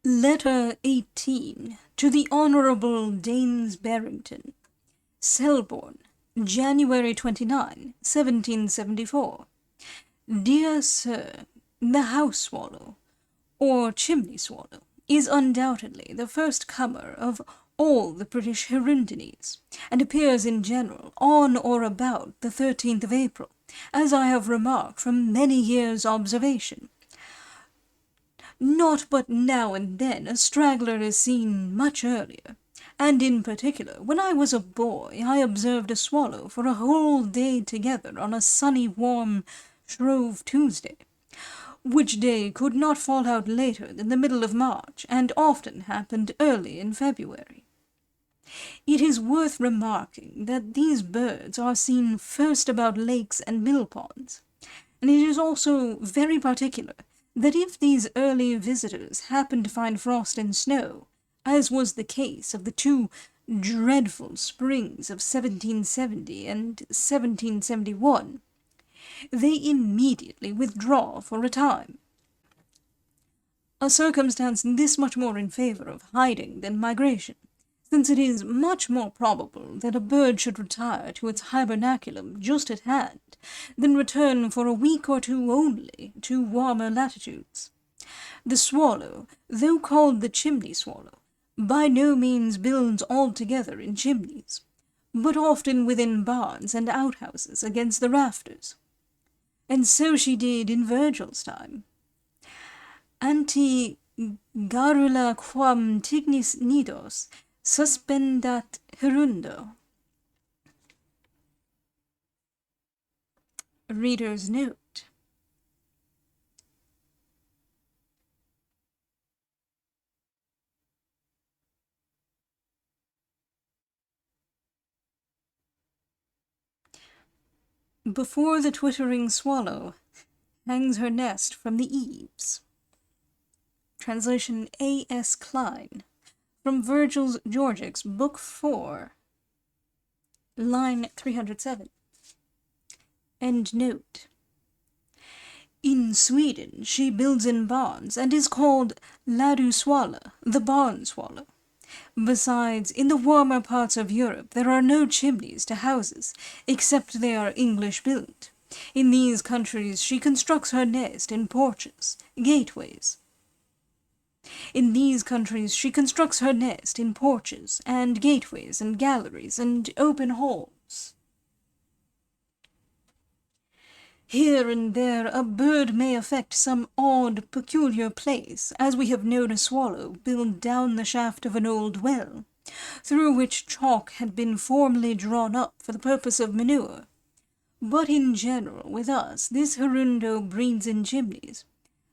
Letter 18 to the Honourable Daines Barrington, Selborne, January 29, 1774. Dear Sir, the house swallow, or chimney swallow, is undoubtedly the first comer of all the British hirundines, and appears in general on or about the 13th of April, as I have remarked from many years' observation. Not but now and then a straggler is seen much earlier, and in particular, when I was a boy, I observed a swallow for a whole day together on a sunny, warm Shrove Tuesday, which day could not fall out later than the middle of March, and often happened early in February. It is worth remarking that these birds are seen first about lakes and mill ponds, and it is also very particular that if these early visitors happen to find frost and snow, as was the case of the two dreadful springs of 1770 and 1771, they immediately withdraw for a time, a circumstance this much more in favour of hiding than migration, since it is much more probable that a bird should retire to its hibernaculum just at hand, than return for a week or two only to warmer latitudes. The swallow, though called the chimney swallow, by no means builds altogether in chimneys, but often within barns and outhouses against the rafters. And so she did in Virgil's time. Anti garrula quam tignis nidos suspendat hirundo. Reader's note. Before the twittering swallow hangs her nest from the eaves. Translation A. S. Klein, from Virgil's Georgics, Book 4, line 307. End note. In Sweden she builds in barns, and is called laduswala, the barn swallow. Besides, in the warmer parts of Europe there are no chimneys to houses, except they are English built. In these countries she constructs her nest in porches, gateways. In these countries she constructs her nest in porches, and gateways, and galleries, and open halls. Here and there a bird may affect some odd, peculiar place, as we have known a swallow build down the shaft of an old well, through which chalk had been formerly drawn up for the purpose of manure. But in general, with us, this hirundo breeds in chimneys,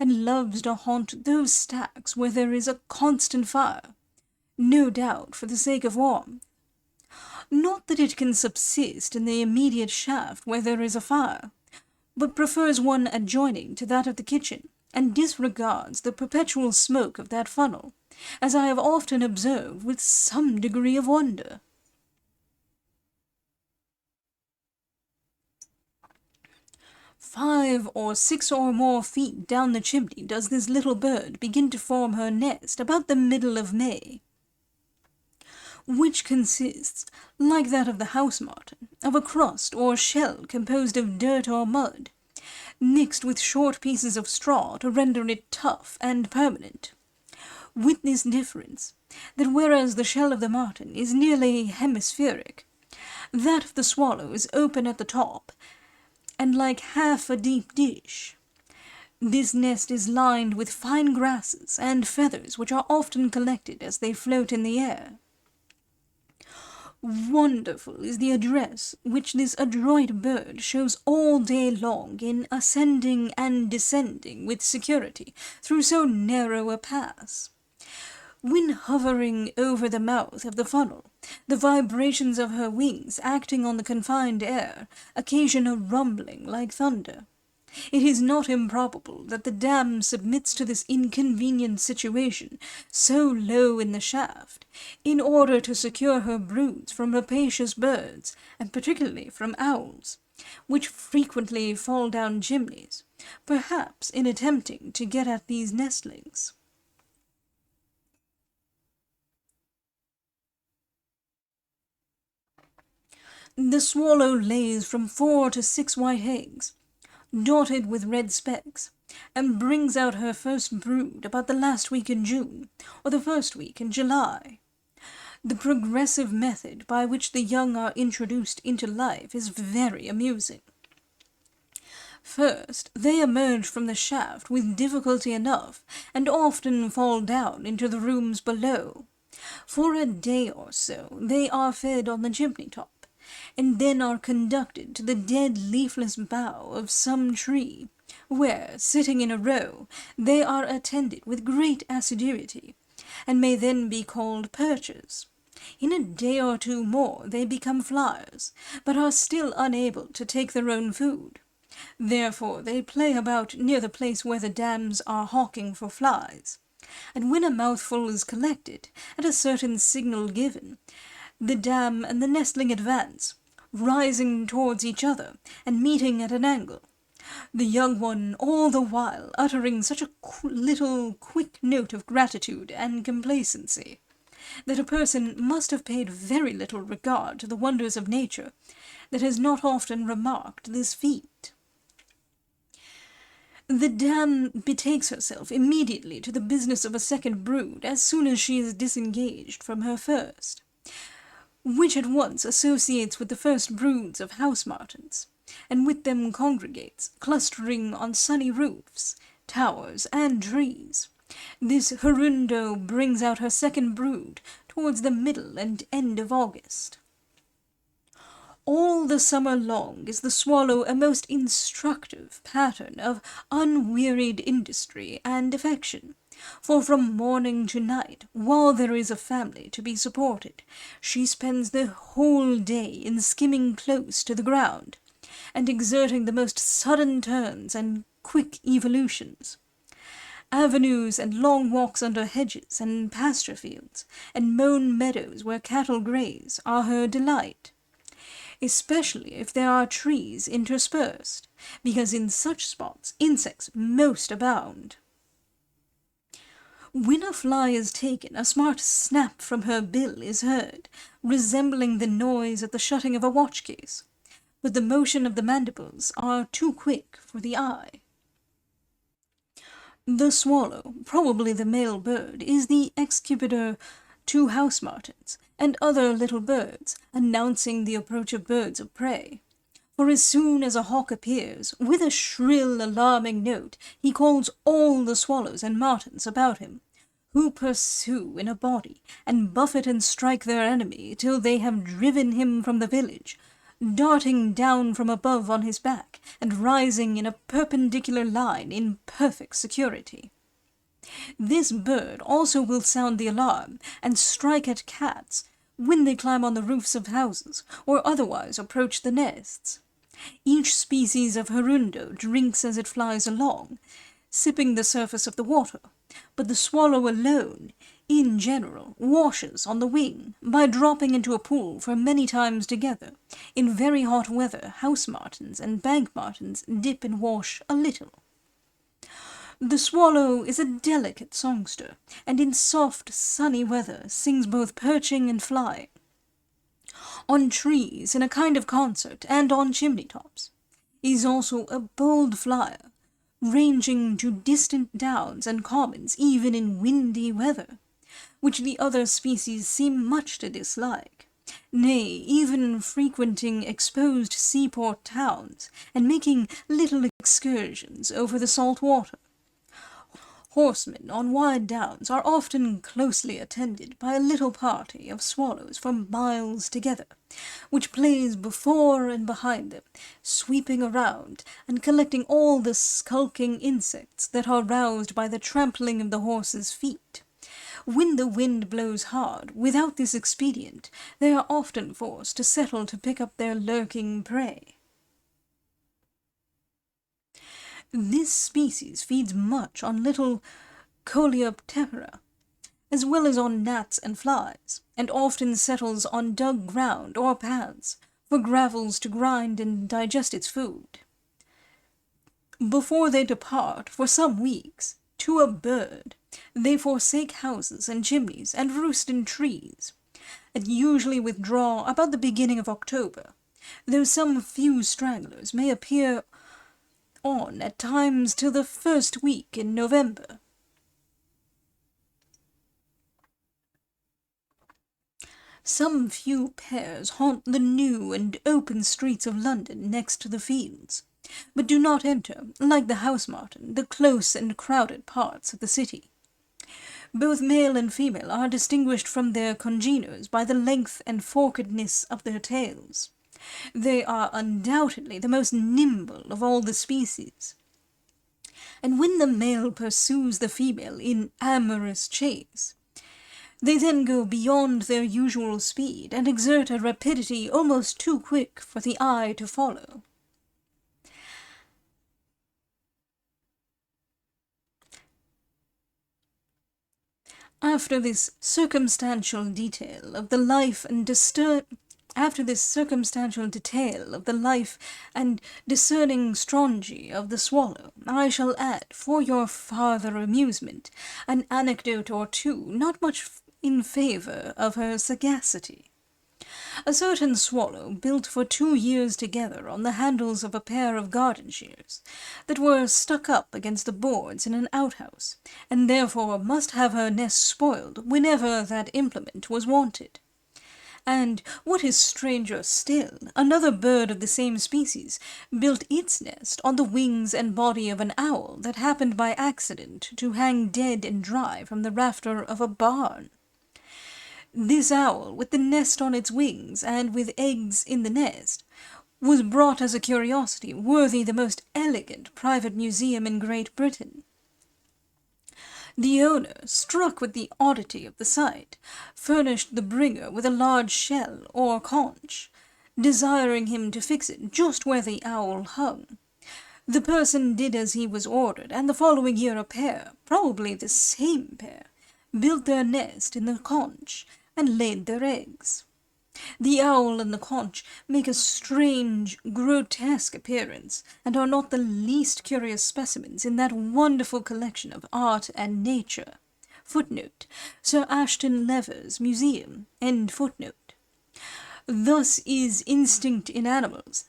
and loves to haunt those stacks where there is a constant fire, no doubt for the sake of warmth. Not that it can subsist in the immediate shaft where there is a fire, but prefers one adjoining to that of the kitchen, and disregards the perpetual smoke of that funnel, as I have often observed with some degree of wonder. 5 or 6 or more feet down the chimney does this little bird begin to form her nest about the middle of May, which consists, like that of the house martin, of a crust or shell composed of dirt or mud, mixed with short pieces of straw to render it tough and permanent, with this difference, that whereas the shell of the martin is nearly hemispheric, that of the swallow is open at the top, and like half a deep dish. This nest is lined with fine grasses and feathers which are often collected as they float in the air. Wonderful is the address which this adroit bird shows all day long in ascending and descending with security through so narrow a pass. When hovering over the mouth of the funnel, the vibrations of her wings acting on the confined air occasion a rumbling like thunder. It is not improbable that the dam submits to this inconvenient situation so low in the shaft, in order to secure her broods from rapacious birds, and particularly from owls, which frequently fall down chimneys, perhaps in attempting to get at these nestlings. The swallow lays from 4 to 6 white eggs, dotted with red specks, and brings out her first brood about the last week in June, or the first week in July. The progressive method by which the young are introduced into life is very amusing. First, they emerge from the shaft with difficulty enough, and often fall down into the rooms below. For a day or so they are fed on the chimney-top, and then are conducted to the dead leafless bough of some tree, where, sitting in a row, they are attended with great assiduity, and may then be called perchers. In a day or two more they become flyers, but are still unable to take their own food. Therefore they play about near the place where the dams are hawking for flies, and when a mouthful is collected, at a certain signal given, the dam and the nestling advance, rising towards each other, and meeting at an angle, the young one all the while uttering such a little quick note of gratitude and complacency, that a person must have paid very little regard to the wonders of nature that has not often remarked this feat. The dam betakes herself immediately to the business of a second brood as soon as she is disengaged from her first, which at once associates with the first broods of house martins, and with them congregates, clustering on sunny roofs, towers, and trees. This hirundo brings out her second brood towards the middle and end of August. All the summer long is the swallow a most instructive pattern of unwearied industry and affection, for from morning to night, while there is a family to be supported, she spends the whole day in skimming close to the ground, and exerting the most sudden turns and quick evolutions. Avenues and long walks under hedges and pasture fields, and mown meadows where cattle graze, are her delight, especially if there are trees interspersed, because in such spots insects most abound. When a fly is taken, a smart snap from her bill is heard, resembling the noise of the shutting of a watch-case, but the motion of the mandibles are too quick for the eye. The swallow, probably the male bird, is the executor to house martins and other little birds, announcing the approach of birds of prey. For as soon as a hawk appears, with a shrill alarming note, he calls all the swallows and martins about him, who pursue in a body, and buffet and strike their enemy till they have driven him from the village, darting down from above on his back, and rising in a perpendicular line in perfect security. This bird also will sound the alarm, and strike at cats, when they climb on the roofs of houses, or otherwise approach the nests. Each species of hirundo drinks as it flies along, sipping the surface of the water, but the swallow alone, in general, washes on the wing, by dropping into a pool for many times together. In very hot weather, house martins and bank martins dip and wash a little. The swallow is a delicate songster, and in soft, sunny weather sings both perching and flying, on trees in a kind of concert, and on chimney-tops. Is also a bold flyer, ranging to distant downs and commons even in windy weather, which the other species seem much to dislike, nay, even frequenting exposed seaport towns, and making little excursions over the salt water. Horsemen on wide downs are often closely attended by a little party of swallows for miles together, which plays before and behind them, sweeping around, and collecting all the skulking insects that are roused by the trampling of the horses' feet. When the wind blows hard, without this expedient, they are often forced to settle to pick up their lurking prey. This species feeds much on little coleoptera, as well as on gnats and flies, and often settles on dug ground or paths, for gravels to grind and digest its food. Before they depart, for some weeks, to a bird, they forsake houses and chimneys, and roost in trees, and usually withdraw about the beginning of October, though some few stragglers may appear on at times till the first week in November. Some few pairs haunt the new and open streets of London next to the fields, but do not enter, like the house martin, the close and crowded parts of the city. Both male and female are distinguished from their congeners by the length and forkedness of their tails. They are undoubtedly the most nimble of all the species. And when the male pursues the female in amorous chase, they then go beyond their usual speed and exert a rapidity almost too quick for the eye to follow. After this circumstantial detail of the life and discerning strongy of the swallow, I shall add, for your farther amusement, an anecdote or two, not much in favour of her sagacity. A certain swallow built for 2 years together on the handles of a pair of garden shears, that were stuck up against the boards in an outhouse, and therefore must have her nest spoiled whenever that implement was wanted. And, what is stranger still, another bird of the same species built its nest on the wings and body of an owl that happened by accident to hang dead and dry from the rafter of a barn. This owl, with the nest on its wings, and with eggs in the nest, was brought as a curiosity worthy the most elegant private museum in Great Britain. The owner, struck with the oddity of the sight, furnished the bringer with a large shell or conch, desiring him to fix it just where the owl hung. The person did as he was ordered, and the following year a pair, probably the same pair, built their nest in the conch, and laid their eggs. The owl and the conch make a strange, grotesque appearance, and are not the least curious specimens in that wonderful collection of art and nature. Footnote: Sir Ashton Lever's Museum. End footnote. Thus is instinct in animals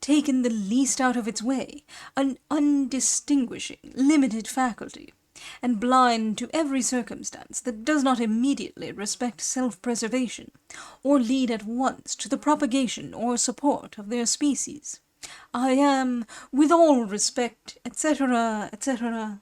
taken the least out of its way, an undistinguishing, limited faculty, and blind to every circumstance that does not immediately respect self-preservation, or lead at once to the propagation or support of their species. I am, with all respect, etc., etc.,